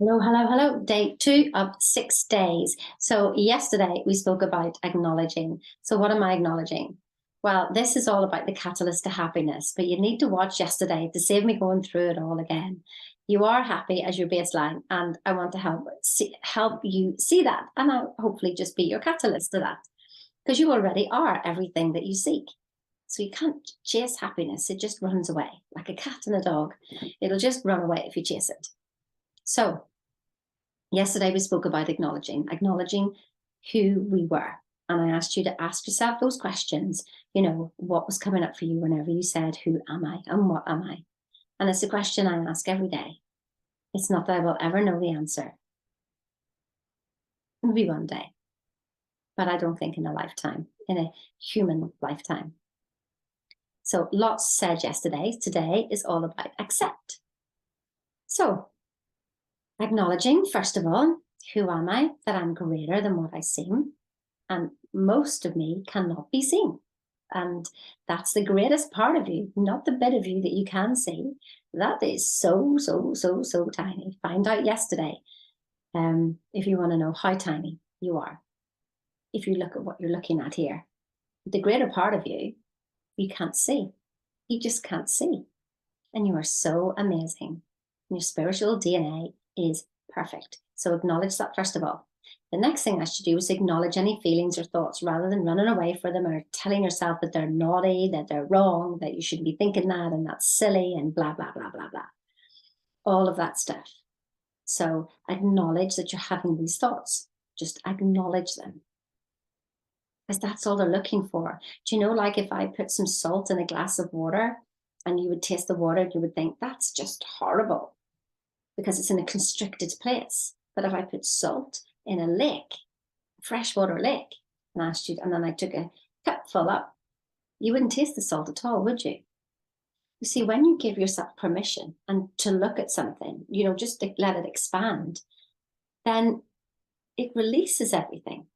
Hello, hello, hello. Day 2 of 6 days. So, yesterday we spoke about acknowledging. So, what am I acknowledging? Well, this is all about the catalyst to happiness, but you need to watch yesterday to save me going through it all again. You are happy as your baseline, and I want to help you see that, and I'll hopefully just be your catalyst to that, because you already are everything that you seek. So you can't chase happiness; it just runs away like a cat and a dog. It'll just run away if you chase it. So yesterday we spoke about acknowledging who we were. And I asked you to ask yourself those questions, what was coming up for you whenever you said, who am I and what am I? And it's a question I ask every day. It's not that I will ever know the answer. Maybe one day, but I don't think in a lifetime, in a human lifetime. So lots said yesterday. Today is all about accept. So acknowledging, first of all, who am I? That I'm greater than what I seem. And most of me cannot be seen. And that's the greatest part of you, not the bit of you that you can see. That is so, so, so, so tiny. Find out yesterday if you want to know how tiny you are. If you look at what you're looking at here, the greater part of you, you can't see. You just can't see. And you are so amazing. Your spiritual DNA is perfect. So acknowledge that first of all. The next thing I should do is acknowledge any feelings or thoughts rather than running away from them or telling yourself that they're naughty, that they're wrong, that you shouldn't be thinking that and that's silly and blah, blah, blah, blah, blah. All of that stuff. So acknowledge that you're having these thoughts. Just acknowledge them. Because that's all they're looking for. Do you know, like if I put some salt in a glass of water and you would taste the water, you would think that's just horrible because it's in a constricted place. But if I put salt in a lake, a freshwater lake, and then I took a cup full up, you wouldn't taste the salt at all, would you? You see, when you give yourself permission and to look at something, just to let it expand, then it releases everything.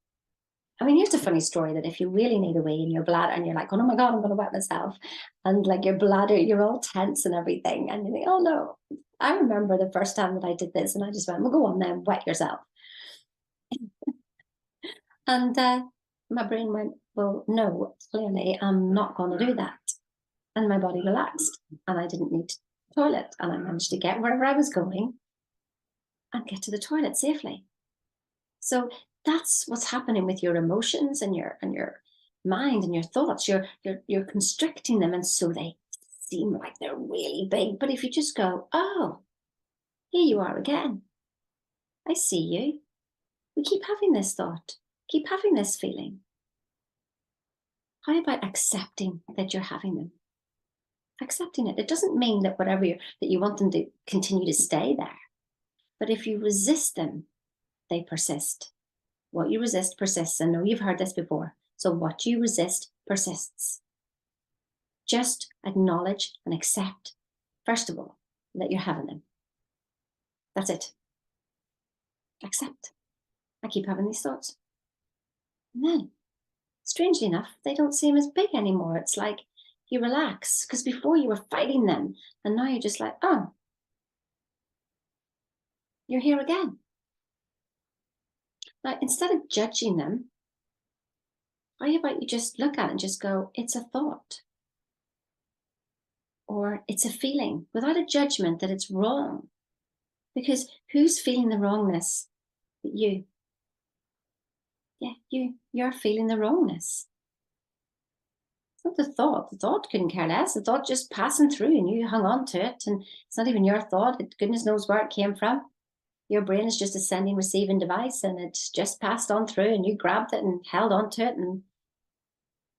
I mean, here's a funny story that if you really need a wee in your bladder and you're like, oh my God, I'm going to wet myself. And like your bladder, you're all tense and everything. And you think, oh no. I remember the first time that I did this and I just went, well, go on then, wet yourself. And my brain went, well, no, clearly I'm not going to do that. And my body relaxed and I didn't need to toilet. And I managed to get wherever I was going and get to the toilet safely. So that's what's happening with your emotions and your mind and your thoughts. You're constricting them, and so they seem like they're really big. But if you just go, oh, here you are again. I see you. We keep having this thought, keep having this feeling. How about accepting that you're having them? Accepting it. It doesn't mean that that you want them to continue to stay there. But if you resist them, they persist. What you resist persists. I know you've heard this before. So what you resist persists. Just acknowledge and accept, first of all, that you're having them. That's it. Accept. I keep having these thoughts. And then, strangely enough, they don't seem as big anymore. It's like you relax, because before you were fighting them, and now you're just like, oh, you're here again. Now, instead of judging them, how about you just look at it and just go, it's a thought. Or it's a feeling without a judgment that it's wrong. Because who's feeling the wrongness? You. Yeah, you're feeling the wrongness. It's not the thought. The thought couldn't care less. The thought just passing through and you hung on to it. And it's not even your thought. Goodness knows where it came from. Your brain is just a sending, receiving device, and it's just passed on through, and you grabbed it and held on to it. And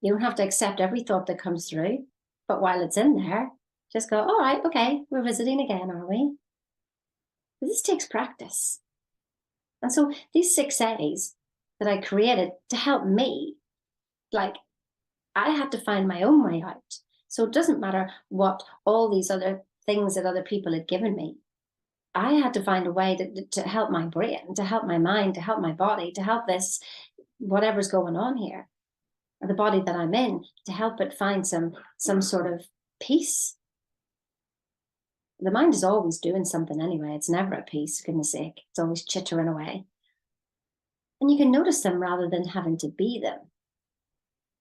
you don't have to accept every thought that comes through. But while it's in there, just go, all right, okay, we're visiting again, are we? This takes practice. And so these 6 A's that I created to help me, like I had to find my own way out. So it doesn't matter what all these other things that other people had given me. I had to find a way to help my brain, to help my mind, to help my body, to help this, whatever's going on here, or the body that I'm in, to help it find some sort of peace. The mind is always doing something anyway. It's never at peace, for goodness sake. It's always chittering away. And you can notice them rather than having to be them.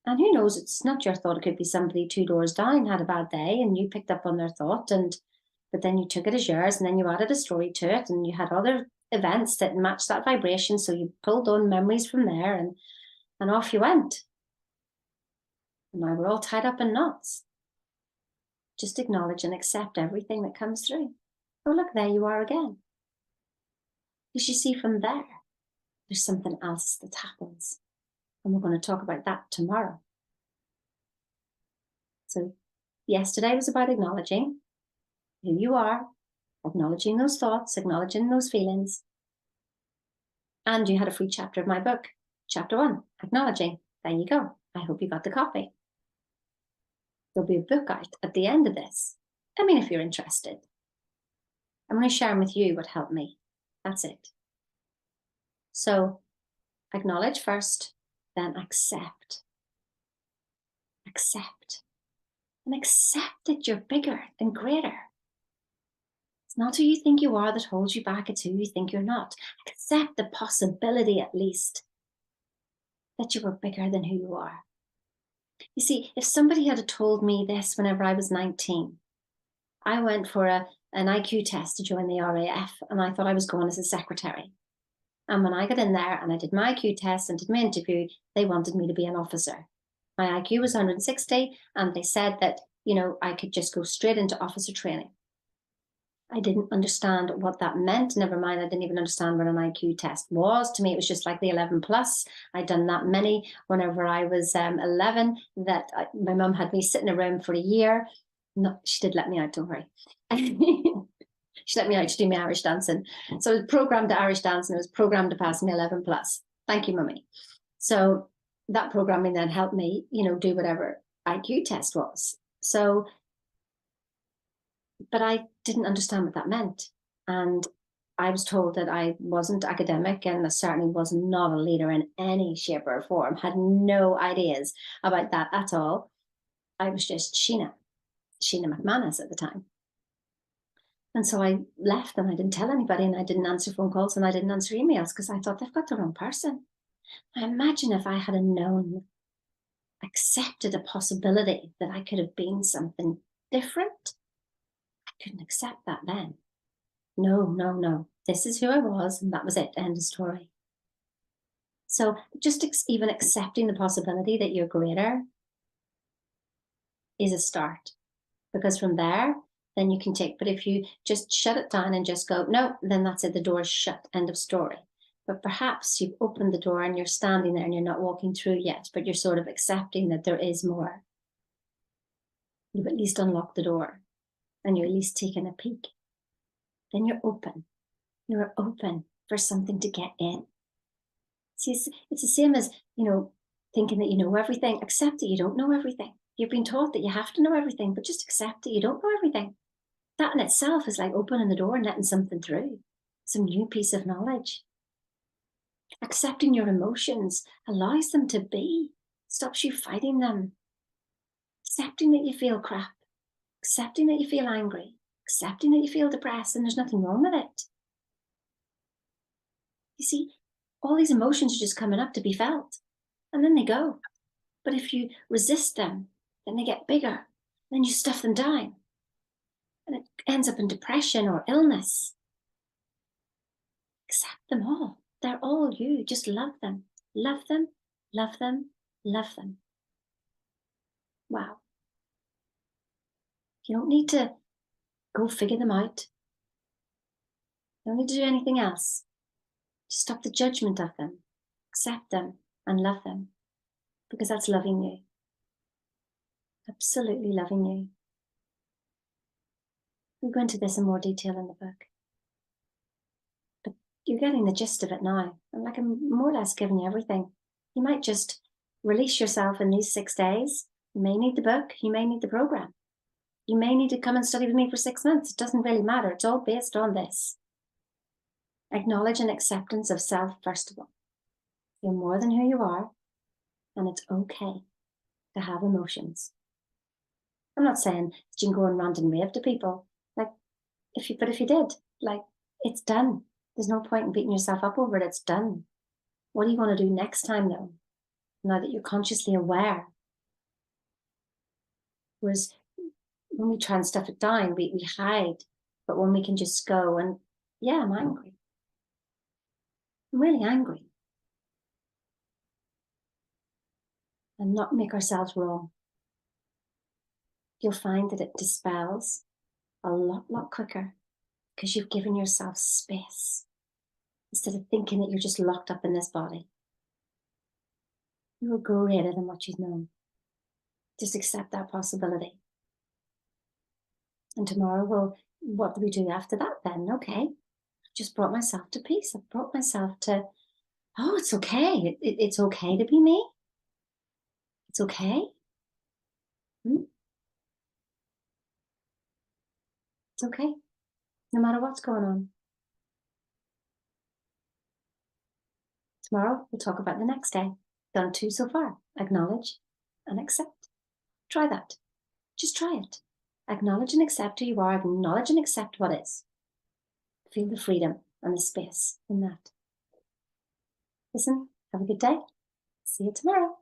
And who knows, it's not your thought. It could be somebody two doors down had a bad day and you picked up on their thought, but then you took it as yours and then you added a story to it and you had other events that matched that vibration. So you pulled on memories from there and off you went. And now we're all tied up in knots. Just acknowledge and accept everything that comes through. Oh, look, there you are again. Because you see, from there's something else that happens. And we're going to talk about that tomorrow. So yesterday was about acknowledging who you are, acknowledging those thoughts, acknowledging those feelings. And you had a free chapter of my book, chapter 1, acknowledging. There you go. I hope you got the copy. There'll be a book out at the end of this. I mean, if you're interested. I'm going to share with you what helped me. That's it. So acknowledge first, then accept. Accept. And accept that you're bigger and greater. It's not who you think you are that holds you back. It's who you think you're not. Accept the possibility, at least, that you were bigger than who you are. You see, if somebody had told me this whenever I was 19, I went for an IQ test to join the RAF, and I thought I was going as a secretary. And when I got in there and I did my IQ test and did my interview, they wanted me to be an officer. My IQ was 160, and they said that, I could just go straight into officer training. I didn't understand what that meant. Never mind, I didn't even understand what an IQ test was. To me, it was just like the 11 plus. I'd done that many whenever I was 11, that my mum had me sit in a room for a year. No, she did let me out, don't worry. She let me out to do my Irish dancing. So I was programmed to Irish dance and I was programmed to pass my 11 plus. Thank you, mummy. So that programming then helped me, do whatever IQ test was. So, but I didn't understand what that meant. And I was told that I wasn't academic and I certainly was not a leader in any shape or form, had no ideas about that at all. I was just Sheena McManus at the time. And so I left and I didn't tell anybody and I didn't answer phone calls and I didn't answer emails because I thought they've got the wrong person. I imagine if I had known, accepted a possibility that I could have been something different, I couldn't accept that then. No. This is who I was and that was it. End of story. So just even accepting the possibility that you're greater is a start, because from there, then you can take. But if you just shut it down and just go, no, then that's it. The door's shut. End of story. But perhaps you've opened the door and you're standing there and you're not walking through yet, but you're sort of accepting that there is more. You've at least unlocked the door and you're at least taking a peek. Then you're open. You're open for something to get in. See, it's the same as, thinking that you know everything. Accept that you don't know everything. You've been taught that you have to know everything, but just accept that you don't know everything. That in itself is like opening the door and letting something through, some new piece of knowledge. Accepting your emotions allows them to be, stops you fighting them. Accepting that you feel crap, accepting that you feel angry, accepting that you feel depressed, and there's nothing wrong with it. You see, all these emotions are just coming up to be felt, and then they go. But if you resist them, then they get bigger, then you stuff them down, and it ends up in depression or illness. Accept them all. They're all you. Just love them. Love them, love them, love them. Wow. You don't need to go figure them out. You don't need to do anything else. Just stop the judgment of them. Accept them and love them, because that's loving you. Absolutely loving you. We'll go into this in more detail in the book. But you're getting the gist of it now. I'm more or less giving you everything. You might just release yourself in these 6 days. You may need the book. You may need the program. You may need to come and study with me for 6 months. It doesn't really matter. It's all based on this. Acknowledge and acceptance of self, first of all. You're more than who you are, and it's okay to have emotions. I'm not saying that you can go and rant and rave to people. But if you did, like, it's done. There's no point in beating yourself up over it. It's done. What do you want to do next time, though? Now that you're consciously aware. Whereas when we try and stuff it down, we hide. But when we can just go and, yeah, I'm angry. I'm really angry. And not make ourselves wrong. You'll find that it dispels a lot quicker because you've given yourself space instead of thinking that you're just locked up in this body. You're greater than what you've known. Just accept that possibility. And tomorrow, well, what do we do after that then? Okay, I've just brought myself to peace. I've brought myself to, oh, it's okay. It's okay to be me. It's okay. It's okay, no matter what's going on. Tomorrow, we'll talk about the next day. Done 2 so far. Acknowledge and accept. Try that. Just try it. Acknowledge and accept who you are. Acknowledge and accept what is. Feel the freedom and the space in that. Listen, have a good day. See you tomorrow.